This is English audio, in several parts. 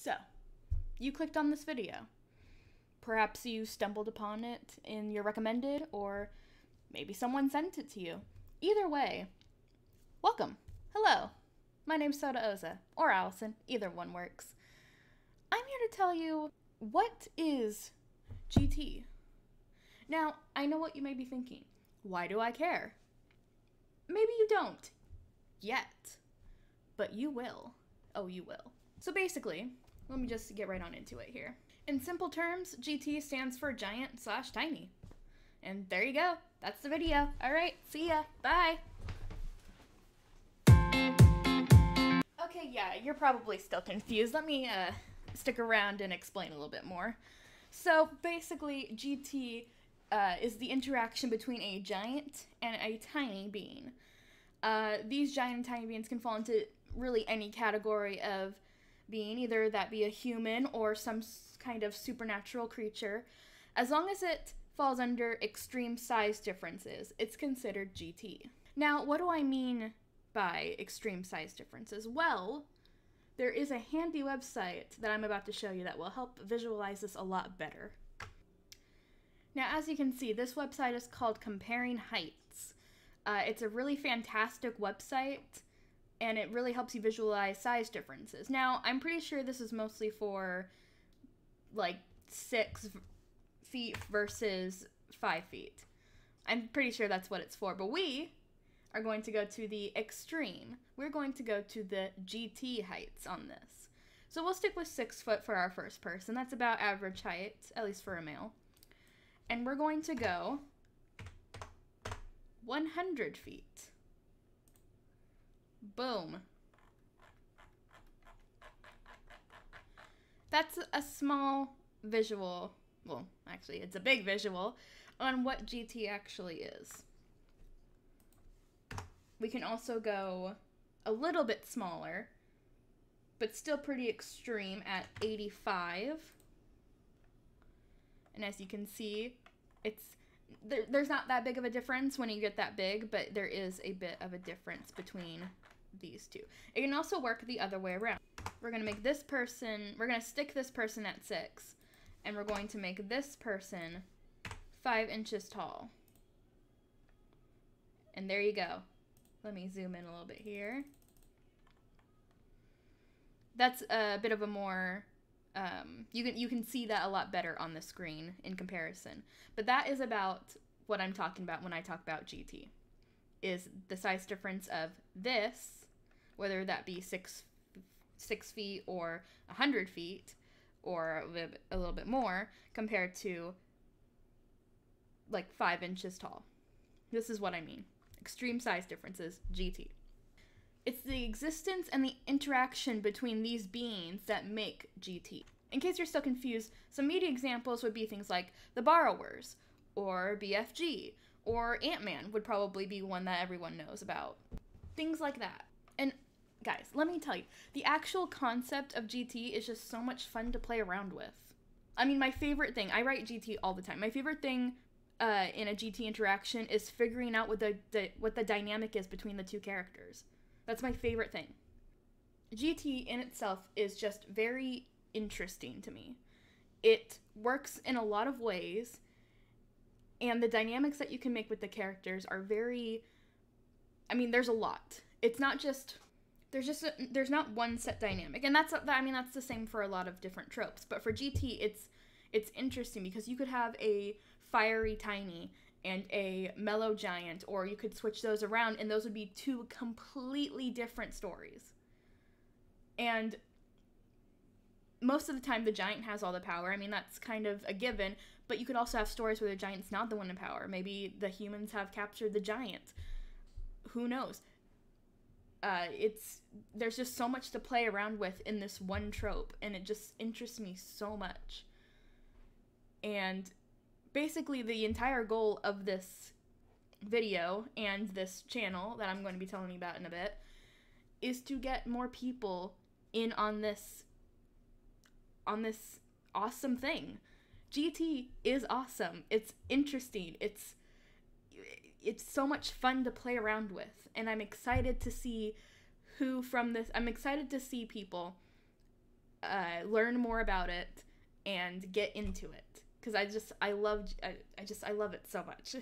So, you clicked on this video. Perhaps you stumbled upon it in your recommended, or maybe someone sent it to you. Either way, welcome. Hello. My name's Soda Oza, or Allison. Either one works. I'm here to tell you, what is GT? Now, I know what you may be thinking. Why do I care? Maybe you don't. Yet. But you will. Oh, you will. So basically, let me just get right on into it here. In simple terms, GT stands for giant/tiny. And there you go. That's the video. Alright, see ya. Bye. Okay, yeah, you're probably still confused. Let me stick around and explain a little bit more. So basically, GT is the interaction between a giant and a tiny being. These giant and tiny beings can fall into really any category of being, either that be a human or some kind of supernatural creature. As long as it falls under extreme size differences, it's considered GT. Now, what do I mean by extreme size differences? Well, there is a handy website that I'm about to show you that will help visualize this a lot better. Now, as you can see, this website is called Comparing Heights. It's a really fantastic website, and it really helps you visualize size differences. Now, I'm pretty sure this is mostly for, like, 6 feet versus 5 feet. I'm pretty sure that's what it's for, but we are going to go to the extreme. We're going to go to the GT heights on this. So we'll stick with 6 foot for our first person. That's about average height, at least for a male. And we're going to go 100 feet. Boom. That's a small visual, well, actually, it's a big visual on what GT actually is. We can also go a little bit smaller, but still pretty extreme at 85. And as you can see, there's not that big of a difference when you get that big, but there is a bit of a difference between these two. It can also work the other way around. We're going to make this person, we're going to stick this person at 6, and we're going to make this person 5 inches tall. And there you go. Let me zoom in a little bit here. That's a bit of a more, you can see that a lot better on the screen in comparison. But that is about what I'm talking about when I talk about GT. Is the size difference of this, whether that be 6 feet or 100 feet, or a little bit more, compared to like 5 inches tall. This is what I mean. Extreme size differences, GT. It's the existence and the interaction between these beings that make GT. In case you're still confused, some media examples would be things like The Borrowers, or BFG, or Ant-Man would probably be one that everyone knows about. Things like that. And guys, let me tell you, the actual concept of GT is just so much fun to play around with. I mean, my favorite thing, I write GT all the time. My favorite thing in a GT interaction is figuring out what the dynamic is between the two characters. That's my favorite thing. GT in itself is just very interesting to me. It works in a lot of ways, and the dynamics that you can make with the characters are very, I mean, there's a lot. It's not just, there's not one set dynamic, and that's the same for a lot of different tropes. But for GT, it's interesting because you could have a fiery tiny and a mellow giant, or you could switch those around, and those would be 2 completely different stories. And most of the time, the giant has all the power. I mean, that's kind of a given, but you could also have stories where the giant's not the one in power. Maybe the humans have captured the giant. Who knows? There's just so much to play around with in this one trope, and it just interests me so much. And basically, the entire goal of this video and this channel that I'm going to be telling you about in a bit is to get more people in on this awesome thing. GT is awesome. It's interesting. It's so much fun to play around with, and I'm excited to see I'm excited to see people learn more about it and get into it, because I love it so much.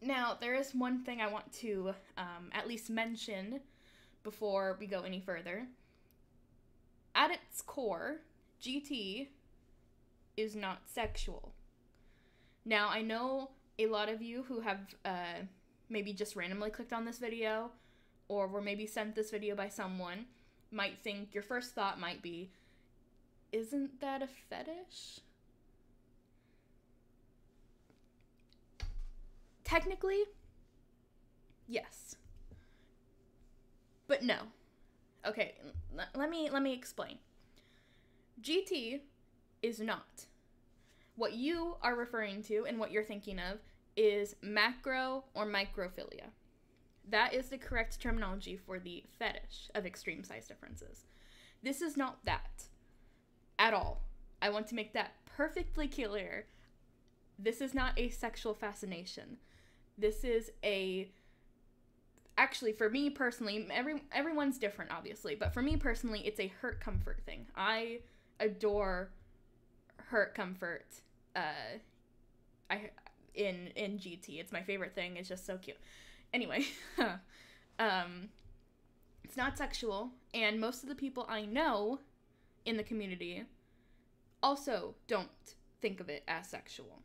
Now, there is one thing I want to at least mention before we go any further. At its core, GT is not sexual. Now, I know a lot of you who have maybe just randomly clicked on this video, or were maybe sent this video by someone, might think, your first thought might be, isn't that a fetish? Technically, yes. But no. Okay, let me explain. GT is not. What you are referring to and what you're thinking of is macro or microphilia. That is the correct terminology for the fetish of extreme size differences. This is not that at all. I want to make that perfectly clear. This is not a sexual fascination. This is actually, for me personally, everyone's different, obviously, but for me personally, it's a hurt comfort thing. I adore hurt comfort in GT. It's my favorite thing. It's just so cute. Anyway, it's not sexual, and most of the people I know in the community also don't think of it as sexual.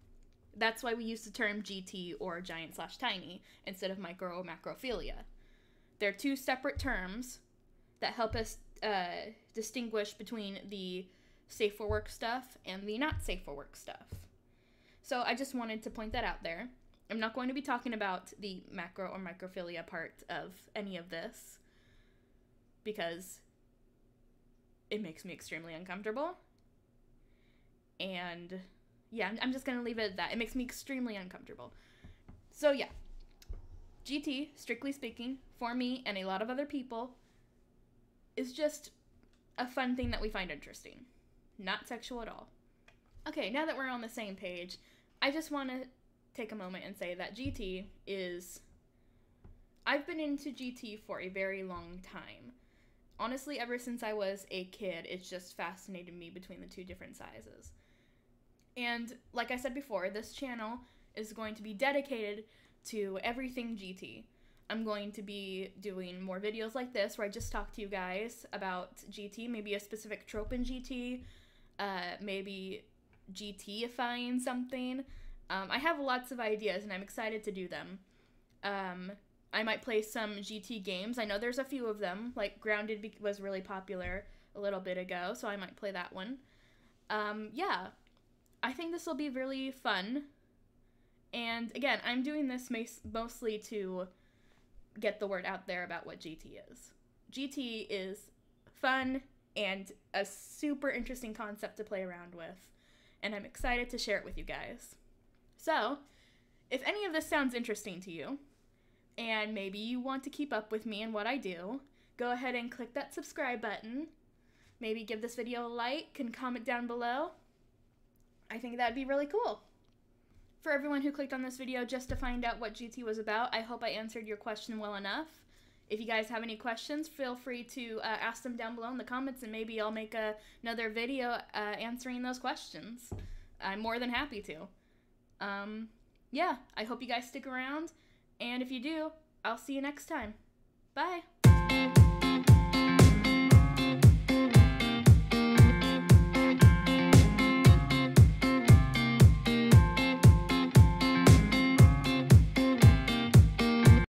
That's why we use the term GT or giant/tiny instead of micro or macrophilia. They're two separate terms that help us distinguish between the safe for work stuff and the not safe for work stuff. So I just wanted to point that out there. I'm not going to be talking about the macro or microphilia part of any of this because it makes me extremely uncomfortable. And yeah, I'm just going to leave it at that. It makes me extremely uncomfortable. So yeah, GT, strictly speaking, for me and a lot of other people, is just a fun thing that we find interesting. Not sexual at all. Okay, now that we're on the same page, I just want to take a moment and say that GT is... I've been into GT for a very long time. Honestly, ever since I was a kid, it's just fascinated me between the two different sizes. And like I said before, this channel is going to be dedicated to everything GT. I'm going to be doing more videos like this where I just talk to you guys about GT, maybe a specific trope in GT, maybe GT-ifying something. I have lots of ideas and I'm excited to do them. I might play some GT games. I know there's a few of them, like Grounded was really popular a little bit ago, so I might play that one. Yeah, I think this will be really fun. And again, I'm doing this mostly to get the word out there about what GT is. GT is fun and a super interesting concept to play around with, and I'm excited to share it with you guys. So, if any of this sounds interesting to you, and maybe you want to keep up with me and what I do, go ahead and click that subscribe button. Maybe give this video a like and comment down below. I think that'd be really cool. For everyone who clicked on this video just to find out what GT was about, I hope I answered your question well enough. If you guys have any questions, feel free to ask them down below in the comments, and maybe I'll make another video answering those questions. I'm more than happy to. Yeah, I hope you guys stick around, and if you do, I'll see you next time. Bye!